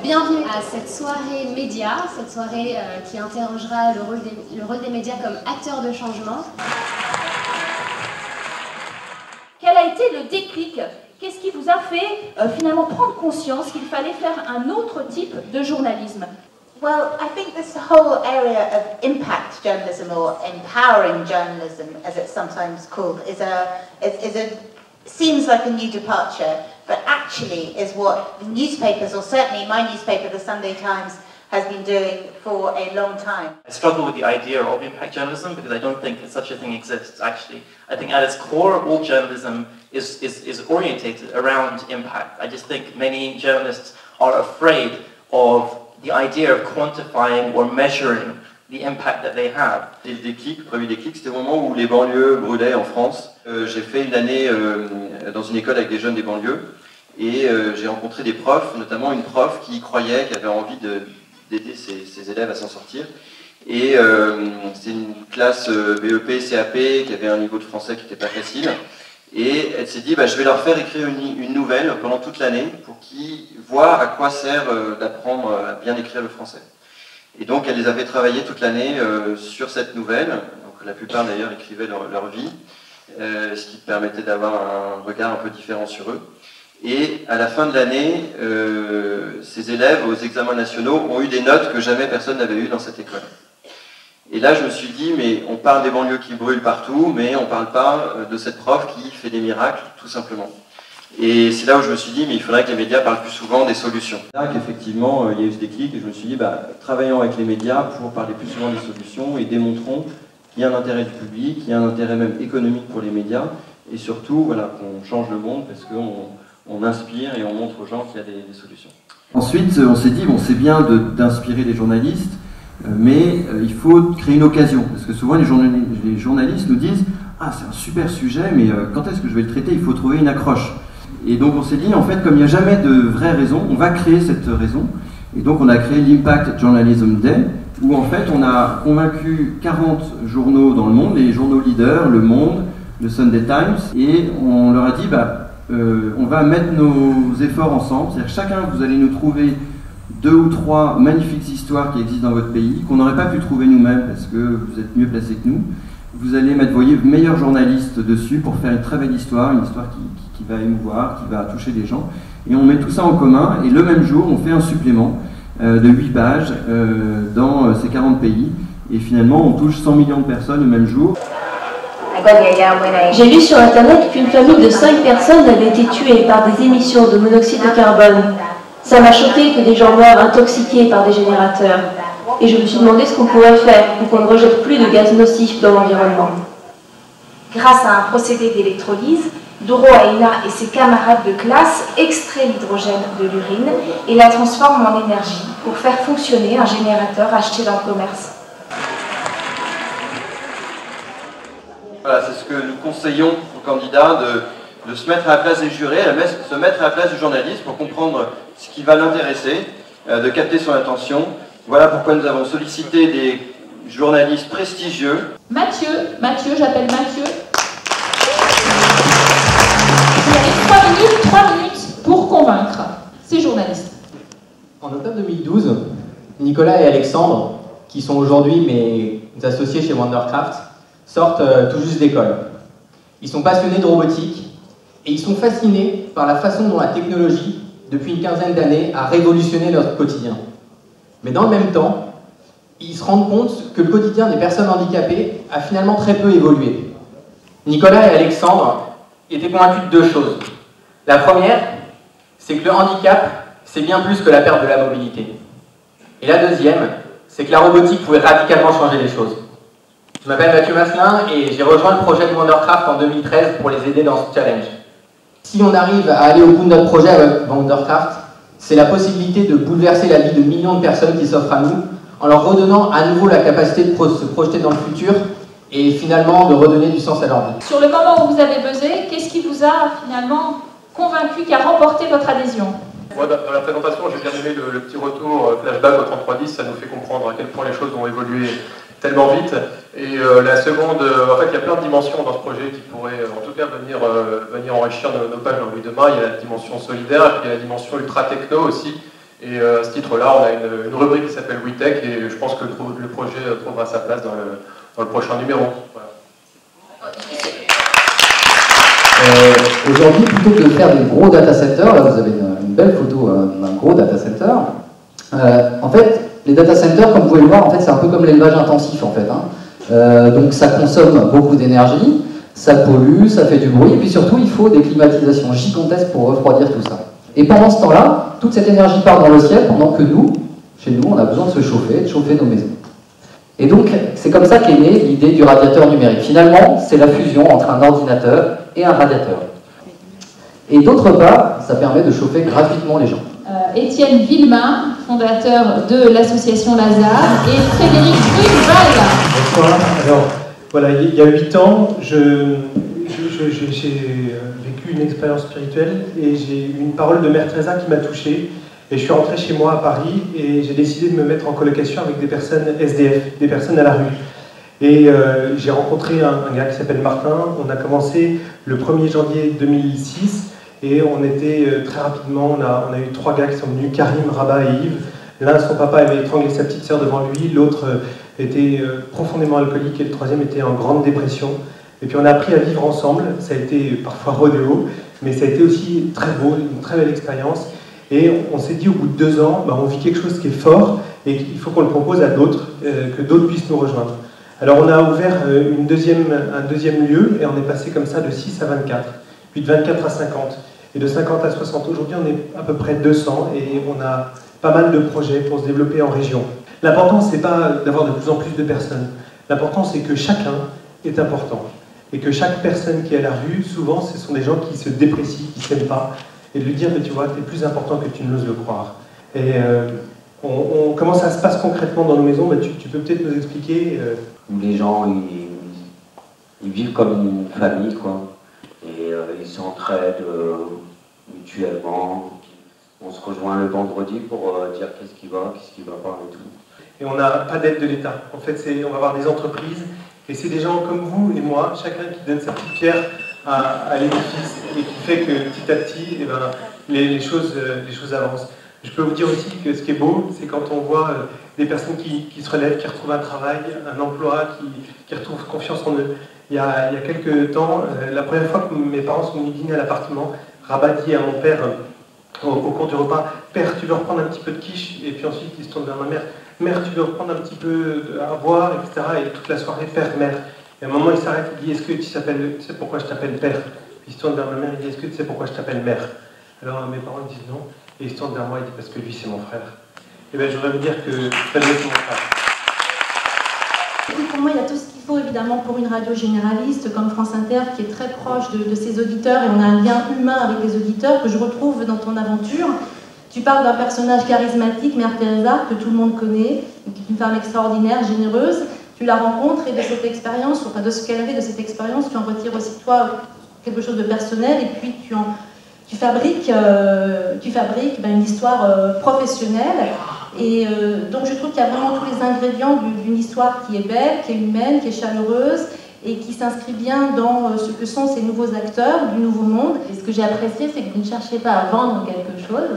Bienvenue à cette soirée média, cette soirée qui interrogera le rôle des médias comme acteurs de changement. Quel a été le déclic? Qu'est-ce qui vous a fait finalement prendre conscience qu'il fallait faire un autre type de journalisme? Well, I think this whole area of impact journalism, or empowering journalism, as it's sometimes called, seems like a new departure, but actually is what newspapers, or certainly my newspaper, the Sunday Times, has been doing for a long time. I struggle with the idea of impact journalism because I don't think that such a thing exists, actually. I think at its core, all journalism is orientated around impact. I just think many journalists are afraid of the idea of quantifying or measuring the impact that they have. Le premier déclic, c'était au moment où les banlieues brûlaient en France. J'ai fait une année dans une école avec des jeunes des banlieues et j'ai rencontré des profs, notamment une prof qui croyait, qui avait envie d'aider ses élèves à s'en sortir. Et c'était une classe BEP, CAP qui avait un niveau de français qui n'était pas facile. Et elle s'est dit, je vais leur faire écrire une nouvelle pendant toute l'année pour qu'ils voient à quoi sert d'apprendre à bien écrire le français. Et donc elle les avait travaillé toute l'année sur cette nouvelle. Donc, la plupart d'ailleurs écrivaient leur vie, ce qui permettait d'avoir un regard un peu différent sur eux. Et à la fin de l'année, ces élèves aux examens nationaux ont eu des notes que jamais personne n'avait eues dans cette école. Et là, je me suis dit, mais on parle des banlieues qui brûlent partout, mais on ne parle pas de cette prof qui fait des miracles, tout simplement. Et c'est là où je me suis dit, mais il faudrait que les médias parlent plus souvent des solutions. Là qu'effectivement, il y a eu ce déclic, et je me suis dit, travaillons avec les médias pour parler plus souvent des solutions, et démontrons qu'il y a un intérêt du public, qu'il y a un intérêt même économique pour les médias, et surtout, voilà, qu'on change le monde, parce qu'on inspire et on montre aux gens qu'il y a des solutions. Ensuite, on s'est dit, bon, c'est bien d'inspirer les journalistes, mais il faut créer une occasion, parce que souvent les journalistes nous disent « Ah, c'est un super sujet, mais quand est-ce que je vais le traiter? Il faut trouver une accroche. » Et donc on s'est dit, en fait, comme il n'y a jamais de vraie raison, on va créer cette raison. Et donc on a créé l'Impact Journalism Day, où en fait on a convaincu 40 journaux dans le monde, les journaux leaders, Le Monde, le Sunday Times, et on leur a dit on va mettre nos efforts ensemble, c'est-à-dire que chacun, vous allez nous trouver 2 ou 3 magnifiques histoires qui existent dans votre pays, qu'on n'aurait pas pu trouver nous-mêmes parce que vous êtes mieux placés que nous. Vous allez mettre vos meilleurs journalistes dessus pour faire une très belle histoire, une histoire qui va émouvoir, qui va toucher des gens. Et on met tout ça en commun, et le même jour, on fait un supplément de 8 pages dans ces 40 pays. Et finalement, on touche 100 millions de personnes le même jour. J'ai lu sur internet qu'une famille de 5 personnes avait été tuée par des émissions de monoxyde de carbone. Ça m'a choqué que des gens meurent intoxiqués par des générateurs. Et je me suis demandé ce qu'on pourrait faire pour qu'on ne rejette plus de gaz nocifs dans l'environnement. Grâce à un procédé d'électrolyse, Doro Aina et ses camarades de classe extraient l'hydrogène de l'urine et la transforment en énergie pour faire fonctionner un générateur acheté dans le commerce. Voilà, c'est ce que nous conseillons aux candidats de se mettre à la place des jurés, se mettre à la place du journaliste pour comprendre ce qui va l'intéresser, de capter son attention. Voilà pourquoi nous avons sollicité des journalistes prestigieux. Mathieu, j'appelle Mathieu. Vous avez 3 minutes pour convaincre ces journalistes. En octobre 2012, Nicolas et Alexandre, qui sont aujourd'hui mes associés chez Wondercraft, sortent tout juste d'école. Ils sont passionnés de robotique et ils sont fascinés par la façon dont la technologie, depuis une quinzaine d'années, a révolutionné notre quotidien. Mais dans le même temps, ils se rendent compte que le quotidien des personnes handicapées a finalement très peu évolué. Nicolas et Alexandre étaient convaincus de 2 choses. La première, c'est que le handicap, c'est bien plus que la perte de la mobilité. Et la deuxième, c'est que la robotique pouvait radicalement changer les choses. Je m'appelle Mathieu Masselin et j'ai rejoint le projet de Wondercraft en 2013 pour les aider dans ce challenge. Si on arrive à aller au bout de notre projet avec Wondercraft, c'est la possibilité de bouleverser la vie de millions de personnes qui s'offrent à nous en leur redonnant à nouveau la capacité de se projeter dans le futur et finalement de redonner du sens à leur vie. Sur le moment où vous avez buzzé, qu'est-ce qui vous a finalement convaincu, qui a remporté votre adhésion? Moi, dans la présentation, j'ai bien aimé le petit retour flashback au 3310, ça nous fait comprendre à quel point les choses ont évolué tellement vite. Et la seconde, en fait, il y a plein de dimensions dans ce projet qui pourraient, en tout cas, venir enrichir nos pages dans le demain. Il y a la dimension solidaire, et puis il y a la dimension ultra techno aussi. Et à ce titre-là, on a une rubrique qui s'appelle WeTech et je pense que le projet trouvera sa place dans le prochain numéro. Voilà. Aujourd'hui, plutôt que de faire des gros data centers, là vous avez une belle photo d'un gros data center. En fait, les data centers, comme vous pouvez le voir, en fait, c'est un peu comme l'élevage intensif, en fait. Donc ça consomme beaucoup d'énergie, ça pollue, ça fait du bruit, et puis surtout, il faut des climatisations gigantesques pour refroidir tout ça. Et pendant ce temps-là, toute cette énergie part dans le ciel, pendant que nous, chez nous, on a besoin de se chauffer, de chauffer nos maisons. Et donc, c'est comme ça qu'est née l'idée du radiateur numérique. Finalement, c'est la fusion entre un ordinateur et un radiateur. Et d'autre part, ça permet de chauffer gratuitement les gens. Étienne Villemain, fondateur de l'association Lazare, et Frédéric Brugval. Bonsoir. Alors, voilà, il y a 8 ans, j'ai vécu une expérience spirituelle et j'ai eu une parole de Mère Teresa qui m'a touché. Et je suis rentré chez moi à Paris et j'ai décidé de me mettre en colocation avec des personnes SDF, des personnes à la rue. Et j'ai rencontré un gars qui s'appelle Martin. On a commencé le 1er janvier 2006 et on était très rapidement, on a eu 3 gars qui sont venus, Karim, Rabat et Yves. L'un, son papa avait étranglé sa petite sœur devant lui, l'autre était profondément alcoolique et le troisième était en grande dépression. Et puis on a appris à vivre ensemble. Ça a été parfois rodéo, mais ça a été aussi très beau, une très belle expérience. Et on s'est dit au bout de 2 ans, on vit quelque chose qui est fort et qu'il faut qu'on le propose à d'autres, que d'autres puissent nous rejoindre. Alors on a ouvert un deuxième lieu et on est passé comme ça de 6 à 24, puis de 24 à 50, et de 50 à 60. Aujourd'hui on est à peu près 200 et on a pas mal de projets pour se développer en région. L'important c'est pas d'avoir de plus en plus de personnes, l'important c'est que chacun est important. Et que chaque personne qui est à la rue, souvent ce sont des gens qui se déprécient, qui ne s'aiment pas, et de lui dire, mais tu vois, tu es plus important que tu ne l'oses le croire. Et comment ça se passe concrètement dans nos maisons, tu peux peut-être nous expliquer Les gens, ils vivent comme une famille, quoi. Et ils s'entraident mutuellement. On se rejoint le vendredi pour dire qu'est-ce qui va pas et tout. Et on n'a pas d'aide de l'État. En fait, on va avoir des entreprises, et c'est des gens comme vous et moi, chacun qui donne sa petite pierre à l'édifice et qui fait que petit à petit, les choses avancent. Je peux vous dire aussi que ce qui est beau, c'est quand on voit des personnes qui se relèvent, qui retrouvent un travail, un emploi, qui retrouvent confiance en eux. Il y a quelques temps, la première fois que mes parents sont venus dîner à l'appartement, Rabat dit à mon père, au cours du repas, « Père, tu veux reprendre un petit peu de quiche ?» Et puis ensuite, il se tourne vers ma mère, « Mère, tu veux reprendre un petit peu à boire ?» etc. Et toute la soirée, « Père, mère ». Et à un moment, il s'arrête et dit, est-ce que tu sais pourquoi je t'appelle père? Puis il se tourne vers ma mère et dit, est-ce que tu sais pourquoi je t'appelle mère? Alors mes parents disent non, et il se tourne vers moi et dit, parce que lui c'est mon frère. Et bien je voudrais vous dire que Frédéric c'est mon frère. Pour moi, il y a tout ce qu'il faut évidemment pour une radio généraliste comme France Inter qui est très proche de ses auditeurs, et on a un lien humain avec les auditeurs que je retrouve dans ton aventure. Tu parles d'un personnage charismatique, Mère Teresa, que tout le monde connaît, qui est une femme extraordinaire, généreuse. Tu la rencontres et de cette expérience, enfin de ce qu'elle avait de cette expérience, tu en retires aussi toi quelque chose de personnel, et puis tu fabriques une histoire professionnelle. Et donc je trouve qu'il y a vraiment tous les ingrédients d'une histoire qui est belle, qui est humaine, qui est chaleureuse, et qui s'inscrit bien dans ce que sont ces nouveaux acteurs du nouveau monde. Et ce que j'ai apprécié, c'est que vous ne cherchez pas à vendre quelque chose,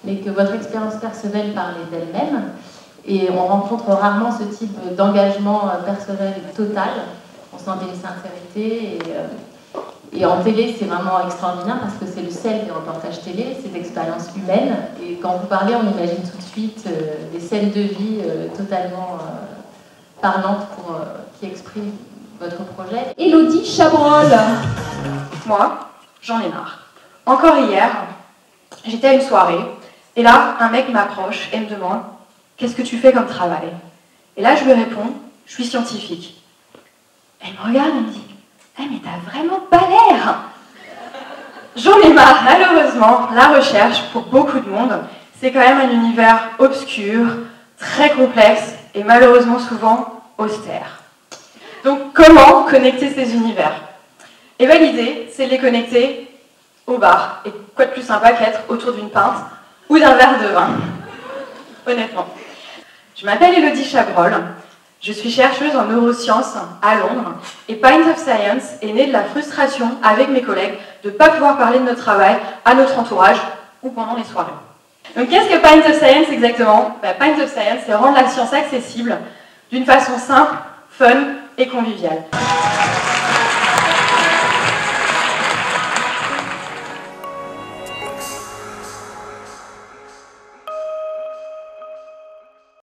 mais que votre expérience personnelle parlait d'elle-même. Et on rencontre rarement ce type d'engagement personnel total. On sentait une sincérité. Et en télé, c'est vraiment extraordinaire parce que c'est le sel des reportages télé, cette expérience humaine. Et quand vous parlez, on imagine tout de suite des scènes de vie totalement parlantes qui expriment votre projet. Élodie Chabrol. Moi, j'en ai marre. Encore hier, j'étais à une soirée, et là, un mec m'approche et me demande « Qu'est-ce que tu fais comme travail ?» Et là, je lui réponds « Je suis scientifique. » Elle me regarde et me dit « Eh, mais t'as vraiment pas l'air !» J'en ai marre. Malheureusement, la recherche, pour beaucoup de monde, c'est quand même un univers obscur, très complexe, et malheureusement souvent austère. Donc, comment connecter ces univers? Et bien, l'idée, c'est de les connecter au bar. Et quoi de plus sympa qu'être autour d'une pinte ou d'un verre de vin, honnêtement. Je m'appelle Élodie Chabrol, je suis chercheuse en neurosciences à Londres, et Pint of Science est née de la frustration avec mes collègues de ne pas pouvoir parler de notre travail à notre entourage ou pendant les soirées. Donc qu'est-ce que Pints of Science exactement? Pints of Science, c'est rendre la science accessible d'une façon simple, fun et conviviale.